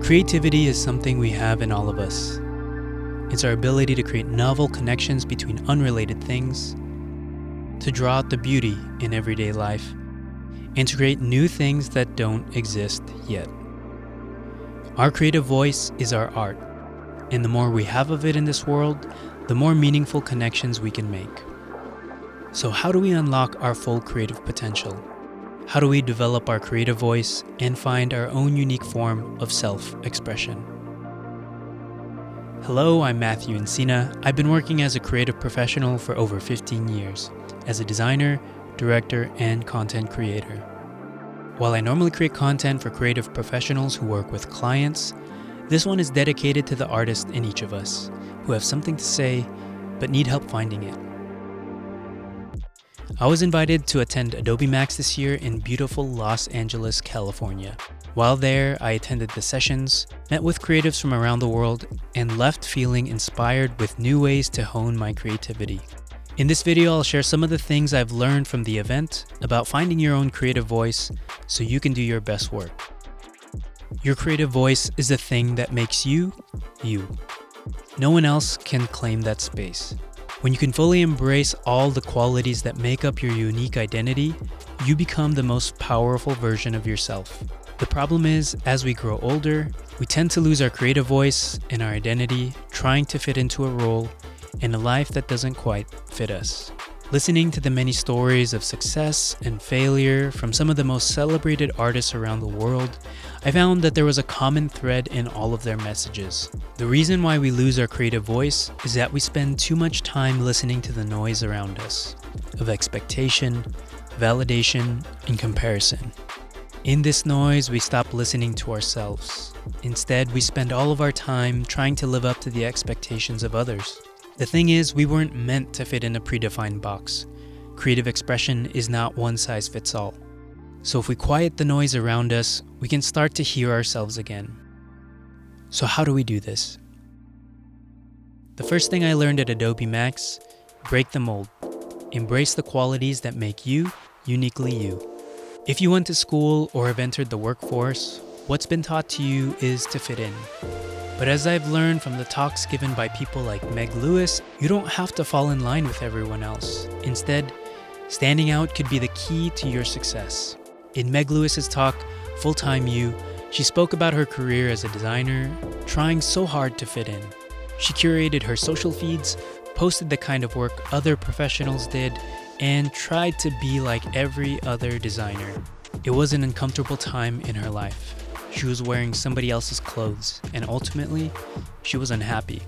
Creativity is something we have in all of us. It's our ability to create novel connections between unrelated things, to draw out the beauty in everyday life, and to create new things that don't exist yet. Our creative voice is our art, and the more we have of it in this world, the more meaningful connections we can make. So how do we unlock our full creative potential? How do we develop our creative voice and find our own unique form of self-expression? Hello, I'm Matthew Encina. I've been working as a creative professional for over 15 years, as a designer, director, and content creator. While I normally create content for creative professionals who work with clients, this one is dedicated to the artist in each of us, who have something to say, but need help finding it. I was invited to attend Adobe Max this year in beautiful Los Angeles, California. While there, I attended the sessions, met with creatives from around the world, and left feeling inspired with new ways to hone my creativity. In this video, I'll share some of the things I've learned from the event about finding your own creative voice so you can do your best work. Your creative voice is the thing that makes you, you. No one else can claim that space. When you can fully embrace all the qualities that make up your unique identity, you become the most powerful version of yourself. The problem is, as we grow older, we tend to lose our creative voice and our identity, trying to fit into a role in a life that doesn't quite fit us. Listening to the many stories of success and failure from some of the most celebrated artists around the world, I found that there was a common thread in all of their messages. The reason why we lose our creative voice is that we spend too much time listening to the noise around us, of expectation, validation, and comparison. In this noise, we stop listening to ourselves. Instead, we spend all of our time trying to live up to the expectations of others. The thing is, we weren't meant to fit in a predefined box. Creative expression is not one size fits all. So if we quiet the noise around us, we can start to hear ourselves again. So how do we do this? The first thing I learned at Adobe Max: break the mold. Embrace the qualities that make you uniquely you. If you went to school or have entered the workforce, what's been taught to you is to fit in. But as I've learned from the talks given by people like Meg Lewis, you don't have to fall in line with everyone else. Instead, standing out could be the key to your success. In Meg Lewis's talk, Full-Time You, she spoke about her career as a designer, trying so hard to fit in. She curated her social feeds, posted the kind of work other professionals did, and tried to be like every other designer. It was an uncomfortable time in her life. She was wearing somebody else's clothes, and ultimately, she was unhappy.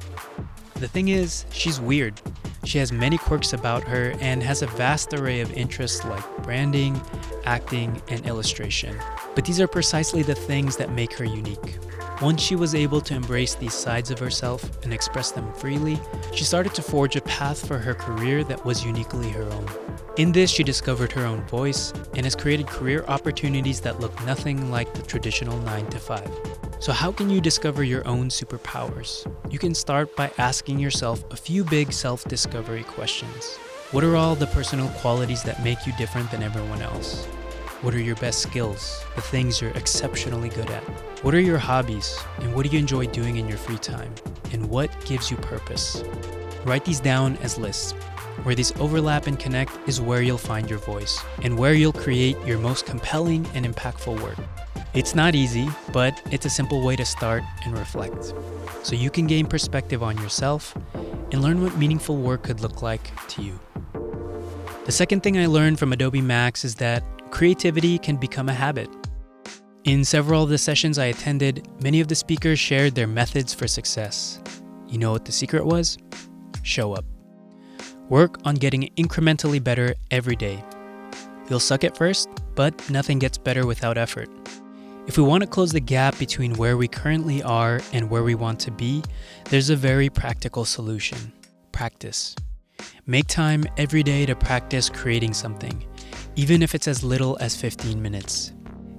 The thing is, she's weird. She has many quirks about her and has a vast array of interests like branding, acting, and illustration. But these are precisely the things that make her unique. Once she was able to embrace these sides of herself and express them freely, she started to forge a path for her career that was uniquely her own. In this, she discovered her own voice and has created career opportunities that look nothing like the traditional 9-to-5. So how can you discover your own superpowers? You can start by asking yourself a few big self-discovery questions. What are all the personal qualities that make you different than everyone else? What are your best skills, the things you're exceptionally good at? What are your hobbies, and what do you enjoy doing in your free time? And what gives you purpose? Write these down as lists. Where these overlap and connect is where you'll find your voice, and where you'll create your most compelling and impactful work. It's not easy, but it's a simple way to start and reflect, so you can gain perspective on yourself and learn what meaningful work could look like to you. The second thing I learned from Adobe Max is that creativity can become a habit. In several of the sessions I attended, many of the speakers shared their methods for success. You know what the secret was? Show up. Work on getting incrementally better every day. You'll suck at first, but nothing gets better without effort. If we want to close the gap between where we currently are and where we want to be, there's a very practical solution: practice. Make time every day to practice creating something, even if it's as little as 15 minutes.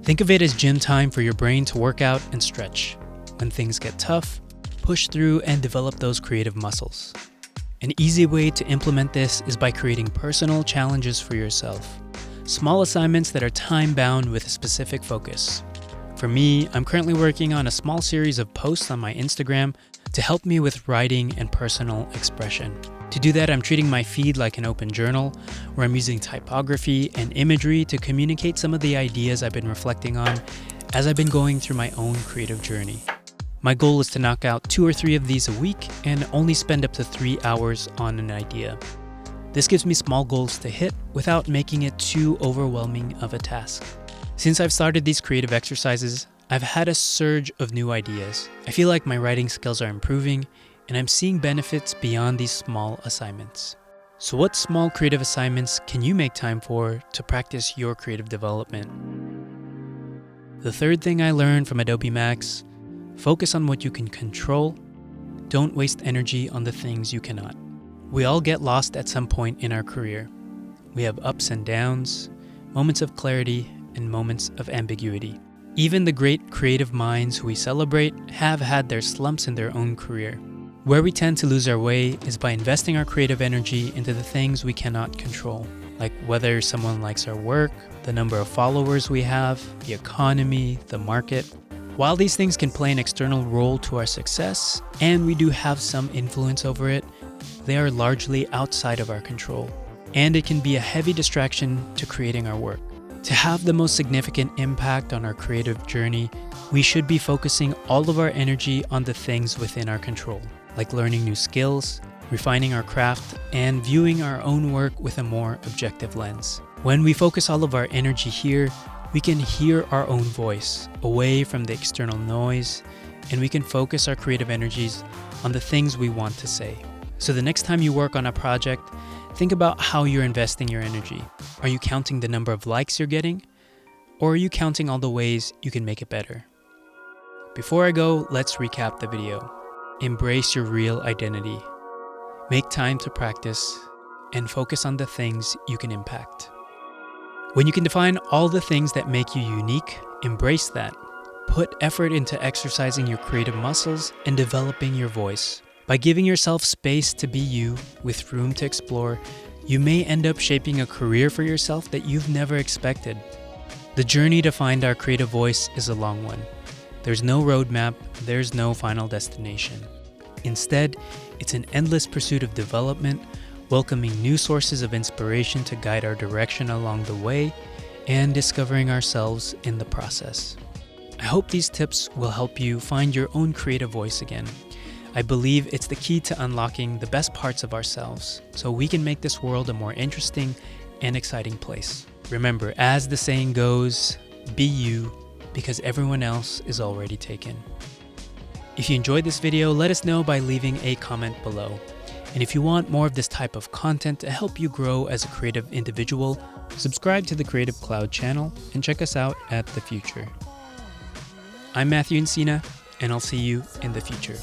Think of it as gym time for your brain to work out and stretch. When things get tough, push through and develop those creative muscles. An easy way to implement this is by creating personal challenges for yourself. Small assignments that are time-bound with a specific focus. For me, I'm currently working on a small series of posts on my Instagram to help me with writing and personal expression. To do that, I'm treating my feed like an open journal, where I'm using typography and imagery to communicate some of the ideas I've been reflecting on as I've been going through my own creative journey. My goal is to knock out 2 or 3 of these a week and only spend up to 3 hours on an idea. This gives me small goals to hit without making it too overwhelming of a task. Since I've started these creative exercises, I've had a surge of new ideas. I feel like my writing skills are improving, and I'm seeing benefits beyond these small assignments. So what small creative assignments can you make time for to practice your creative development? The third thing I learned from Adobe Max: focus on what you can control. Don't waste energy on the things you cannot. We all get lost at some point in our career. We have ups and downs, moments of clarity, and moments of ambiguity. Even the great creative minds who we celebrate have had their slumps in their own career. Where we tend to lose our way is by investing our creative energy into the things we cannot control, like whether someone likes our work, the number of followers we have, the economy, the market. While these things can play an external role to our success, and we do have some influence over it, they are largely outside of our control, and it can be a heavy distraction to creating our work. To have the most significant impact on our creative journey, we should be focusing all of our energy on the things within our control, like learning new skills, refining our craft, and viewing our own work with a more objective lens. When we focus all of our energy here, we can hear our own voice, away from the external noise, and we can focus our creative energies on the things we want to say. So the next time you work on a project, think about how you're investing your energy. Are you counting the number of likes you're getting? Or are you counting all the ways you can make it better? Before I go, let's recap the video. Embrace your real identity. Make time to practice and focus on the things you can impact. When you can define all the things that make you unique, embrace that. Put effort into exercising your creative muscles and developing your voice. By giving yourself space to be you, with room to explore, you may end up shaping a career for yourself that you've never expected. The journey to find our creative voice is a long one. There's no roadmap, there's no final destination. Instead, it's an endless pursuit of development, welcoming new sources of inspiration to guide our direction along the way, and discovering ourselves in the process. I hope these tips will help you find your own creative voice again. I believe it's the key to unlocking the best parts of ourselves, so we can make this world a more interesting and exciting place. Remember, as the saying goes, be you, because everyone else is already taken. If you enjoyed this video, let us know by leaving a comment below. And if you want more of this type of content to help you grow as a creative individual, subscribe to the Creative Cloud channel and check us out at the Futur. I'm Matthew Encina, and I'll see you in the future.